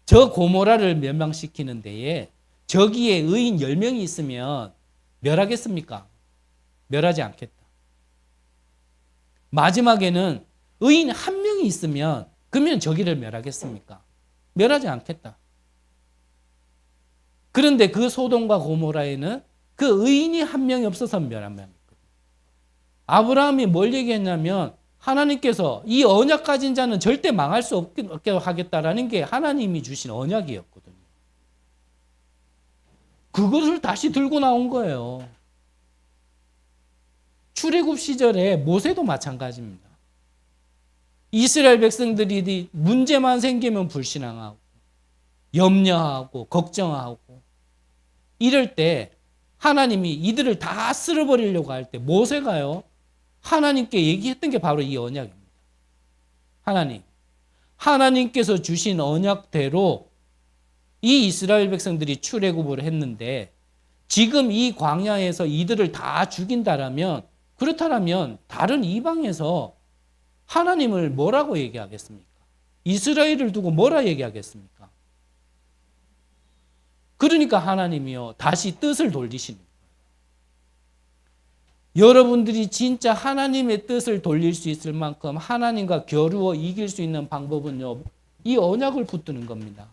저 고모라를 멸망시키는 데에 저기에 의인 10명이 있으면 멸하겠습니까? 멸하지 않겠다. 마지막에는 의인 1명이 있으면 그러면 저기를 멸하겠습니까? 멸하지 않겠다. 그런데 그 소돔과 고모라에는 그 의인이 1명이 없어서 멸한 명이거든요. 아브라함이 뭘 얘기했냐면 하나님께서 이 언약 가진 자는 절대 망할 수 없게 하겠다라는 게 하나님이 주신 언약이었거든요. 그것을 다시 들고 나온 거예요. 출애굽 시절에 모세도 마찬가지입니다. 이스라엘 백성들이 문제만 생기면 불신앙하고 염려하고 걱정하고 이럴 때 하나님이 이들을 다 쓸어버리려고 할 때 모세가요 하나님께 얘기했던 게 바로 이 언약입니다. 하나님께서 주신 언약대로 이 이스라엘 백성들이 출애굽을 했는데 지금 이 광야에서 이들을 다 죽인다라면 그렇다면 다른 이방에서 하나님을 뭐라고 얘기하겠습니까? 이스라엘을 두고 뭐라 얘기하겠습니까? 그러니까 하나님이요 다시 뜻을 돌리시는 거예요. 여러분들이 진짜 하나님의 뜻을 돌릴 수 있을 만큼 하나님과 겨루어 이길 수 있는 방법은요 이 언약을 붙드는 겁니다.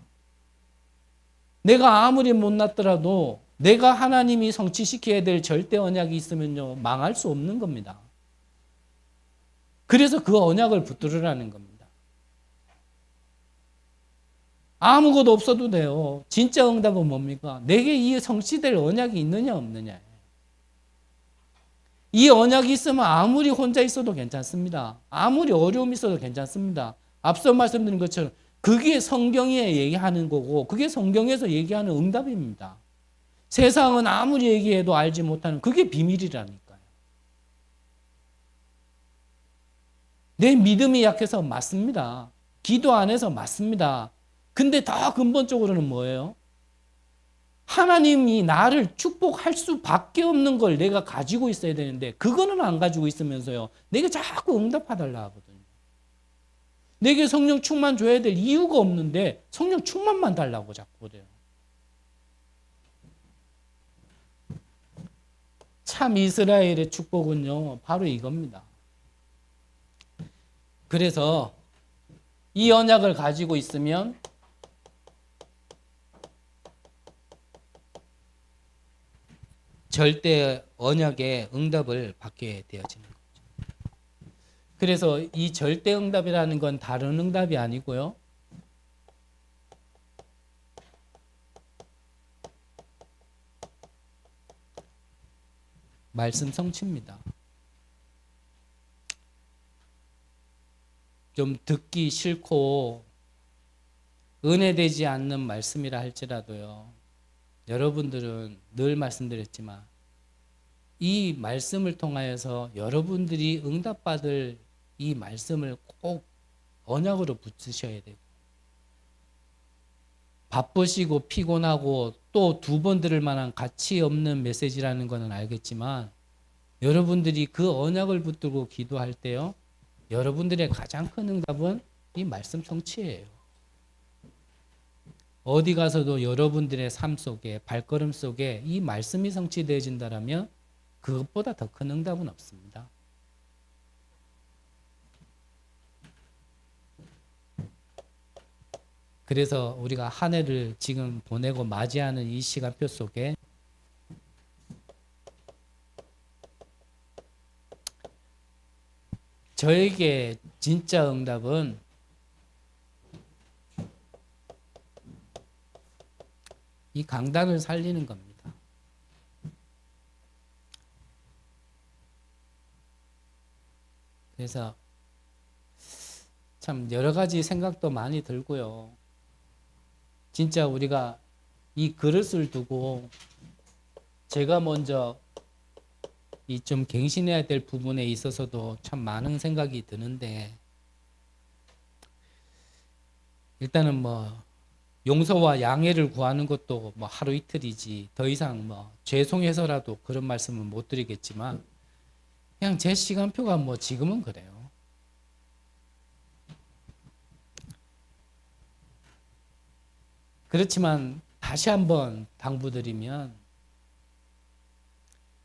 내가 아무리 못났더라도 내가 하나님이 성취시켜야 될 절대 언약이 있으면요 망할 수 없는 겁니다. 그래서 그 언약을 붙들으라는 겁니다. 아무것도 없어도 돼요. 진짜 응답은 뭡니까? 내게 이 성취될 언약이 있느냐 없느냐. 이 언약이 있으면 아무리 혼자 있어도 괜찮습니다. 아무리 어려움이 있어도 괜찮습니다. 앞서 말씀드린 것처럼 그게 성경에 얘기하는 거고 그게 성경에서 얘기하는 응답입니다. 세상은 아무리 얘기해도 알지 못하는 그게 비밀이라니까요. 내 믿음이 약해서 맞습니다. 기도 안 해서 맞습니다. 근데 더 근본적으로는 뭐예요? 하나님이 나를 축복할 수밖에 없는 걸 내가 가지고 있어야 되는데 그거는 안 가지고 있으면서요. 내가 자꾸 응답하달라 하거든요. 내게 성령 충만 줘야 될 이유가 없는데 성령 충만만 달라고 자꾸 그래요. 참 이스라엘의 축복은요. 바로 이겁니다. 그래서 이 언약을 가지고 있으면 절대 언약의 응답을 받게 되어지는 거죠. 그래서 이 절대 응답이라는 건 다른 응답이 아니고요. 말씀 성취입니다. 좀 듣기 싫고 은혜되지 않는 말씀이라 할지라도요. 여러분들은 늘 말씀드렸지만 이 말씀을 통하여서 여러분들이 응답받을 이 말씀을 꼭 언약으로 붙이셔야 되고 바쁘시고 피곤하고 또 두 번 들을 만한 가치 없는 메시지라는 것은 알겠지만 여러분들이 그 언약을 붙들고 기도할 때요. 여러분들의 가장 큰 응답은 이 말씀 성취예요. 어디 가서도 여러분들의 삶 속에 발걸음 속에 이 말씀이 성취되어진다면 그것보다 더 큰 응답은 없습니다. 그래서 우리가 한 해를 지금 보내고 맞이하는 이 시간표 속에 저에게 진짜 응답은 이 강단을 살리는 겁니다. 그래서 참 여러 가지 생각도 많이 들고요. 진짜 우리가 이 그릇을 두고 제가 먼저 이 좀 갱신해야 될 부분에 있어서도 참 많은 생각이 드는데 일단은 뭐 용서와 양해를 구하는 것도 뭐 하루 이틀이지 더 이상 뭐 죄송해서라도 그런 말씀은 못 드리겠지만 그냥 제 시간표가 뭐 지금은 그래요. 그렇지만 다시 한번 당부드리면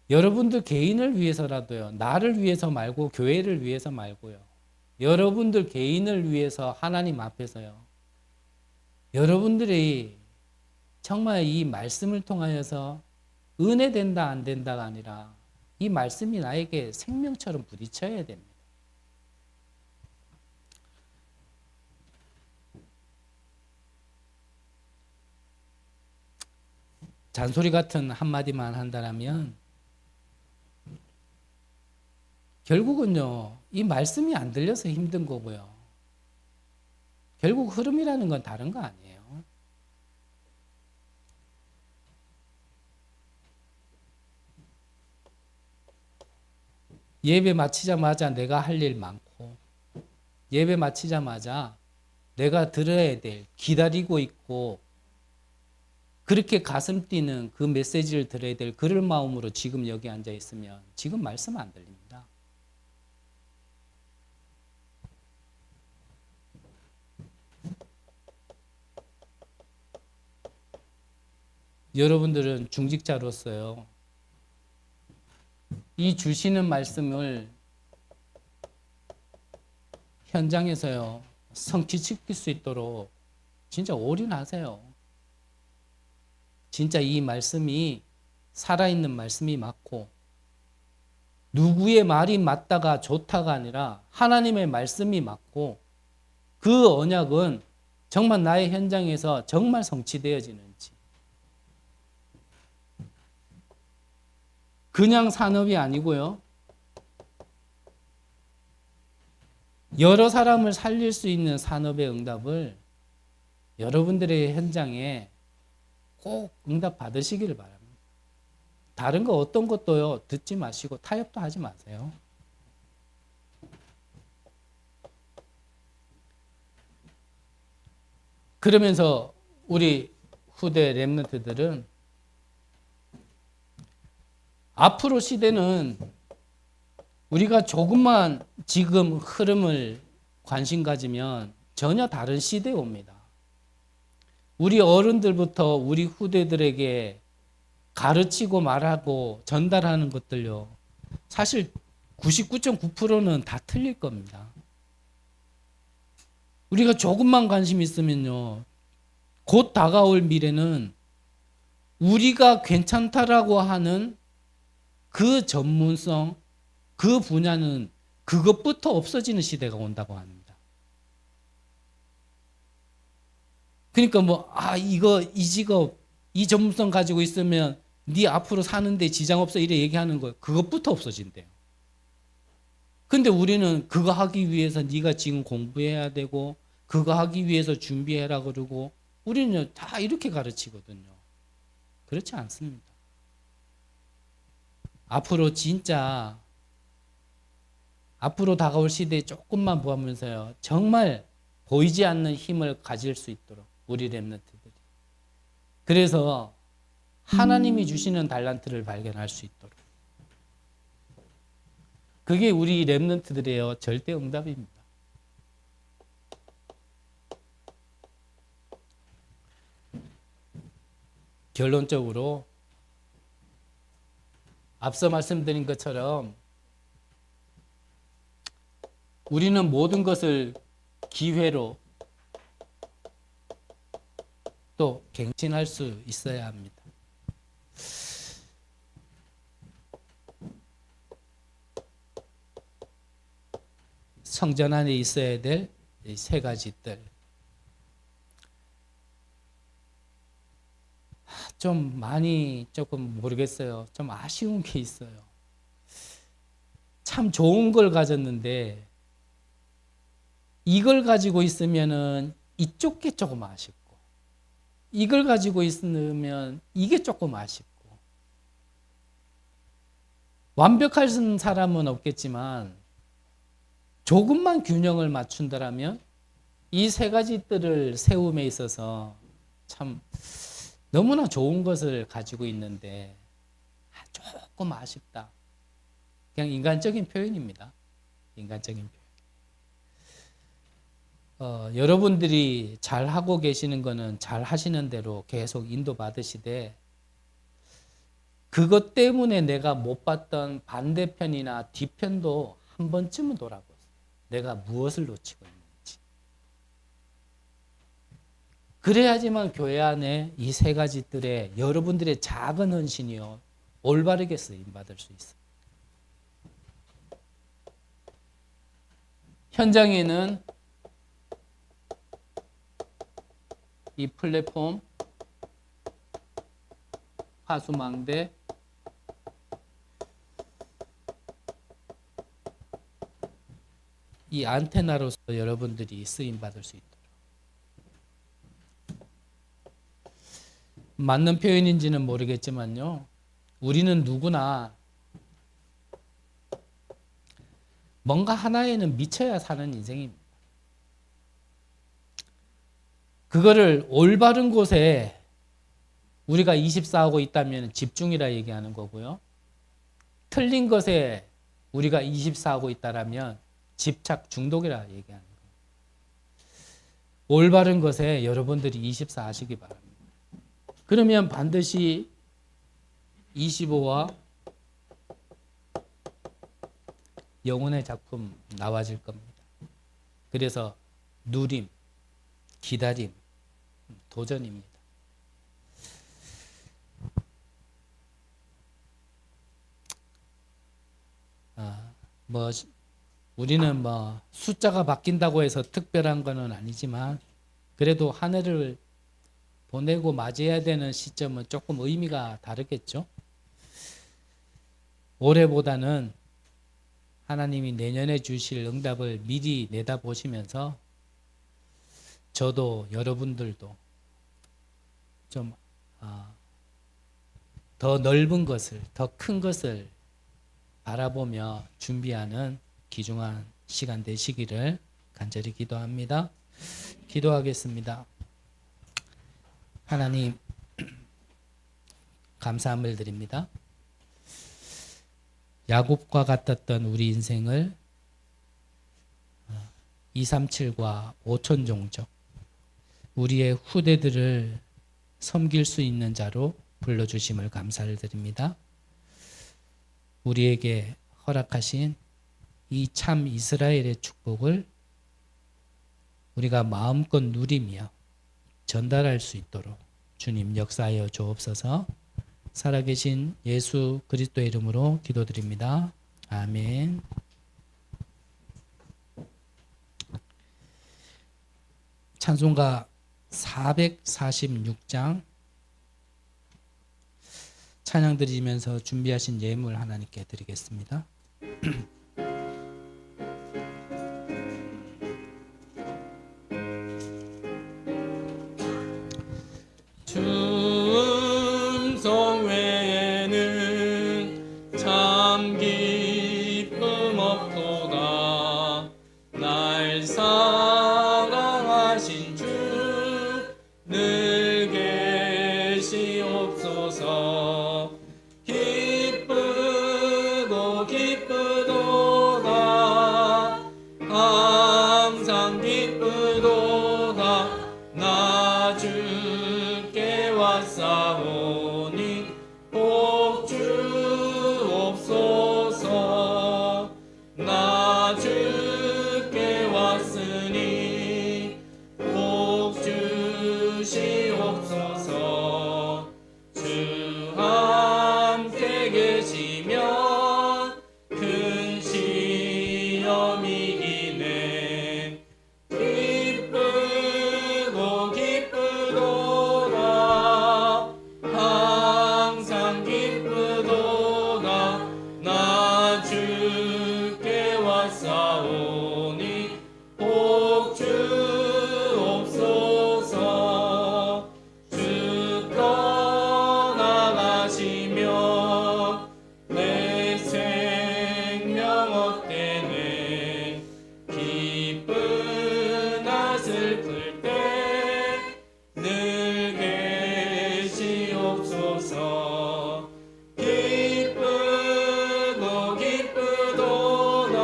여러분들 개인을 위해서라도요. 나를 위해서 말고 교회를 위해서 말고요. 여러분들 개인을 위해서 하나님 앞에서요. 여러분들이 정말 이 말씀을 통하여서 은혜 된다 안 된다가 아니라 이 말씀이 나에게 생명처럼 부딪혀야 됩니다. 잔소리 같은 한마디만 한다면 결국은요, 이 말씀이 안 들려서 힘든 거고요. 결국 흐름이라는 건 다른 거 아니에요. 예배 마치자마자 내가 할 일 많고, 예배 마치자마자 내가 들어야 될, 기다리고 있고, 그렇게 가슴 뛰는 그 메시지를 들어야 될 그런 마음으로 지금 여기 앉아 있으면 지금 말씀 안 들립니다. 여러분들은 중직자로서요, 이 주시는 말씀을 현장에서요, 성취시킬 수 있도록 진짜 올인하세요. 진짜 이 말씀이 살아있는 말씀이 맞고, 누구의 말이 맞다가 좋다가 아니라 하나님의 말씀이 맞고, 그 언약은 정말 나의 현장에서 정말 성취되어지는지. 그냥 산업이 아니고요. 여러 사람을 살릴 수 있는 산업의 응답을 여러분들의 현장에 꼭 응답 받으시기를 바랍니다. 다른 거 어떤 것도요, 듣지 마시고 타협도 하지 마세요. 그러면서 우리 후대 렘넌트들은 앞으로 시대는 우리가 조금만 지금 흐름을 관심 가지면 전혀 다른 시대에 옵니다. 우리 어른들부터 우리 후대들에게 가르치고 말하고 전달하는 것들요, 사실 99.9%는 다 틀릴 겁니다. 우리가 조금만 관심 있으면요, 곧 다가올 미래는 우리가 괜찮다라고 하는 그 전문성, 그 분야는 그것부터 없어지는 시대가 온다고 합니다. 그러니까 이 직업, 이 전문성 가지고 있으면 네 앞으로 사는데 지장 없어 이래 얘기하는 거, 그것부터 없어진대요. 근데 우리는 그거 하기 위해서 네가 지금 공부해야 되고, 그거 하기 위해서 준비해라 그러고, 우리는 다 이렇게 가르치거든요. 그렇지 않습니다. 앞으로 진짜 앞으로 다가올 시대에 조금만 보면서요, 정말 보이지 않는 힘을 가질 수 있도록 우리 렘넌트들이, 그래서 하나님이 주시는 달란트를 발견할 수 있도록, 그게 우리 렘넌트들의 절대 응답입니다. 결론적으로 앞서 말씀드린 것처럼 우리는 모든 것을 기회로 또 갱신할 수 있어야 합니다. 성전 안에 있어야 될 이 세 가지들, 좀 많이 조금 모르겠어요. 좀 아쉬운 게 있어요. 참 좋은 걸 가졌는데 이걸 가지고 있으면은 이쪽 게 조금 아쉽고, 이걸 가지고 있으면 이게 조금 아쉽고, 완벽한 사람은 없겠지만 조금만 균형을 맞춘다라면 이 세 가지들을 세움에 있어서 참 너무나 좋은 것을 가지고 있는데 조금 아쉽다. 그냥 인간적인 표현입니다. 인간적인 표현. 여러분들이 잘 하고 계시는 거는 잘 하시는 대로 계속 인도받으시되, 그것 때문에 내가 못 봤던 반대편이나 뒤편도 한 번쯤은 돌아보세요. 내가 무엇을 놓치고 있는지. 그래야지만 교회 안에 이 세 가지들의 여러분들의 작은 헌신이요, 올바르게 쓰임받을 수 있어요. 현장에는 이 플랫폼, 파수망대, 이 안테나로서 여러분들이 쓰임받을 수 있도록 맞는 표현인지는 모르겠지만요. 우리는 누구나 뭔가 하나에는 미쳐야 사는 인생입니다. 그거를 올바른 곳에 우리가 24하고 있다면 집중이라 얘기하는 거고요. 틀린 것에 우리가 24하고 있다라면 집착 중독이라 얘기하는 거예요. 올바른 것에 여러분들이 24 하시기 바랍니다. 그러면 반드시 25와 영혼의 작품 나와질 겁니다. 그래서 누림, 기다림, 도전입니다. 우리는 숫자가 바뀐다고 해서 특별한 거는 아니지만 그래도 한 해를 보내고 맞이해야 되는 시점은 조금 의미가 다르겠죠. 올해보다는 하나님이 내년에 주실 응답을 미리 내다보시면서 저도 여러분들도 좀 더 넓은 것을, 더 큰 것을 바라보며 준비하는 귀중한 시간 되시기를 간절히 기도합니다. 기도하겠습니다. 하나님, 감사함을 드립니다. 야곱과 같았던 우리 인생을 237과 5천 종족, 우리의 후대들을 섬길 수 있는 자로 불러주심을 감사를 드립니다. 우리에게 허락하신 이 참 이스라엘의 축복을 우리가 마음껏 누리며 전달할 수 있도록 주님 역사하여 주옵소서. 살아계신 예수 그리스도의 이름으로 기도드립니다. 아멘. 찬송가 446장 찬양 드리면서 준비하신 예물 하나님께 드리겠습니다. 춤성 외에는 참 기쁨 없도다. 날 사랑하신 주 늘 계시옵소서. 기쁘고 기쁘도다. 항상 기쁘도다. 나 주께 왔사오니 복 주옵소서. 나 주께 왔으니 복 주시옵소서. 주 함께 계시면 큰 시험이 이기네. 기쁘고 기쁘도다. 항상 기쁘도다. 나 주께 왔사오니 복 주옵소서. 주 떠나가시며 내 생명 헛되네. 기쁘나 슬플 때 늘 계시옵소서. 기쁘고 기쁘도다.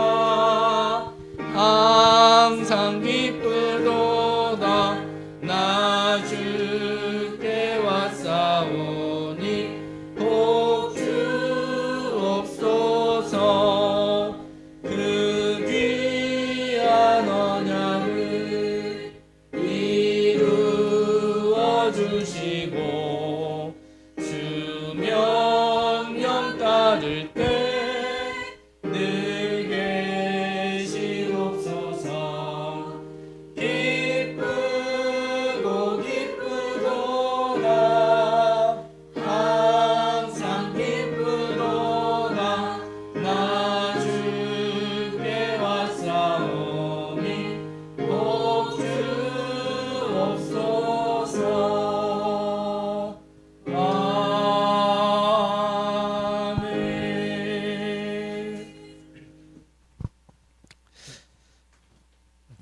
항상 기쁘도다. 나 주께 왔사오니 복 주옵소서. 그 귀한 언약을 이루어 주시고 주 명령 따를 때 늘 계시옵소서.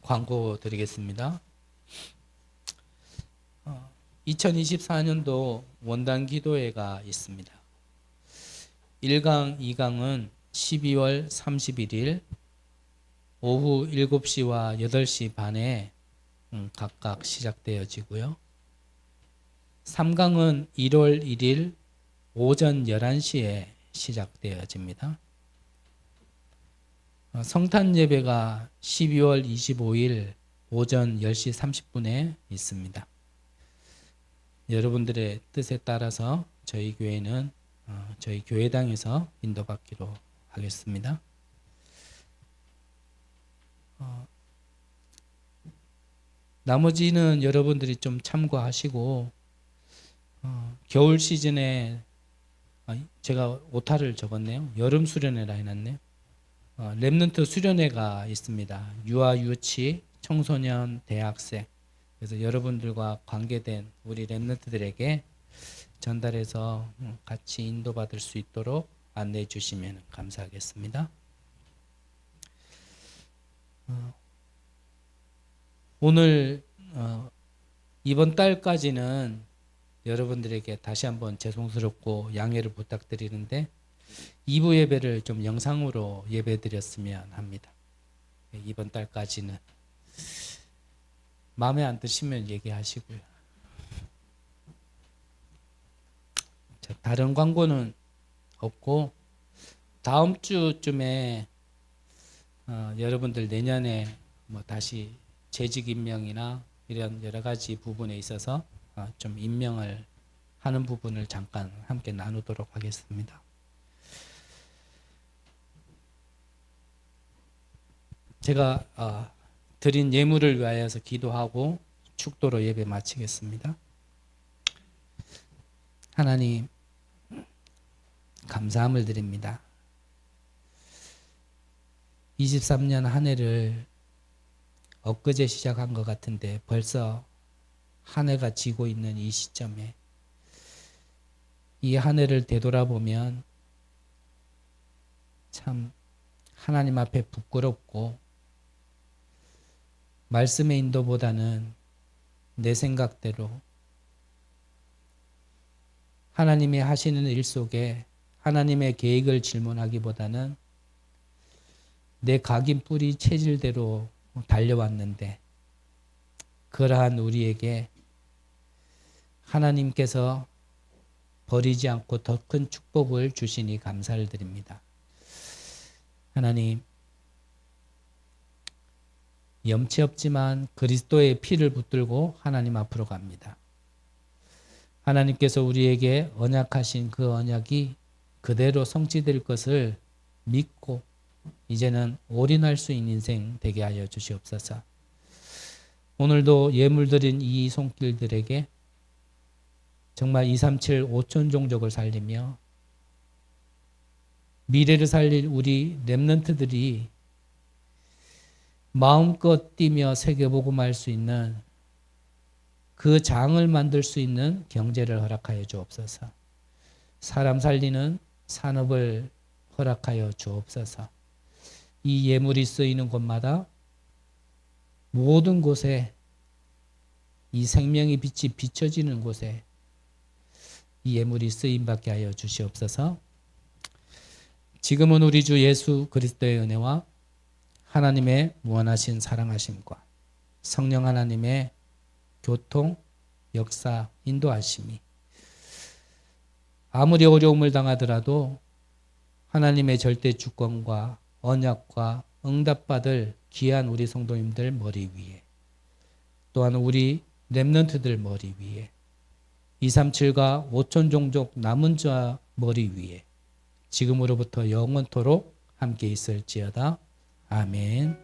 광고 드리겠습니다. 2024년도 원단 기도회가 있습니다. 1강, 2강은 12월 31일 오후 7시와 8시 반에 각각 시작되어지고요. 3강은 1월 1일 오전 11시에 시작되어집니다. 성탄 예배가 12월 25일 오전 10시 30분에 있습니다. 여러분들의 뜻에 따라서 저희 교회는 저희 교회당에서 인도받기로 하겠습니다. 나머지는 여러분들이 좀 참고하시고 겨울 시즌에 제가 오타를 적었네요. 여름 수련회라 해놨네요. 렘넌트 수련회가 있습니다. 유아, 유치, 청소년, 대학생. 그래서 여러분들과 관계된 우리 렘넌트들에게 전달해서 같이 인도받을 수 있도록 안내해 주시면 감사하겠습니다. 오늘 이번 달까지는 여러분들에게 다시 한번 죄송스럽고 양해를 부탁드리는데 2부 예배를 좀 영상으로 예배드렸으면 합니다. 이번 달까지는 마음에 안 드시면 얘기하시고요. 자, 다른 광고는 없고 다음 주쯤에 여러분들 내년에 뭐 다시 재직 임명이나 이런 여러 가지 부분에 있어서 좀 임명을 하는 부분을 잠깐 함께 나누도록 하겠습니다. 제가 드린 예물을 위하여서 기도하고 축도로 예배 마치겠습니다. 하나님, 감사함을 드립니다. 23년 한 해를 엊그제 시작한 것 같은데 벌써 한 해가 지고 있는 이 시점에 이 한 해를 되돌아보면 참 하나님 앞에 부끄럽고 말씀의 인도보다는 내 생각대로 하나님이 하시는 일 속에 하나님의 계획을 질문하기보다는 내 각인 뿌리 체질대로 달려왔는데 그러한 우리에게 하나님께서 버리지 않고 더 큰 축복을 주시니 감사를 드립니다. 하나님, 염치 없지만 그리스도의 피를 붙들고 하나님 앞으로 갑니다. 하나님께서 우리에게 언약하신 그 언약이 그대로 성취될 것을 믿고 이제는 올인할 수 있는 인생 되게 하여 주시옵소서. 오늘도 예물 드린 이 손길들에게 정말 237 5천 종족을 살리며 미래를 살릴 우리 렘넌트들이 마음껏 뛰며 세계복음할 수 있는 그 장을 만들 수 있는 경제를 허락하여 주옵소서. 사람 살리는 산업을 허락하여 주옵소서. 이 예물이 쓰이는 곳마다 모든 곳에 이 생명의 빛이 비춰지는 곳에 이 예물이 쓰임받게 하여 주시옵소서. 지금은 우리 주 예수 그리스도의 은혜와 하나님의 무한하신 사랑하심과 성령 하나님의 교통, 역사, 인도하심이 아무리 어려움을 당하더라도 하나님의 절대 주권과 언약과 응답받을 귀한 우리 성도님들 머리 위에 또한 우리 렘넌트들 머리 위에 237과 5천 종족 남은 자 머리 위에 지금으로부터 영원토록 함께 있을지어다. 아멘.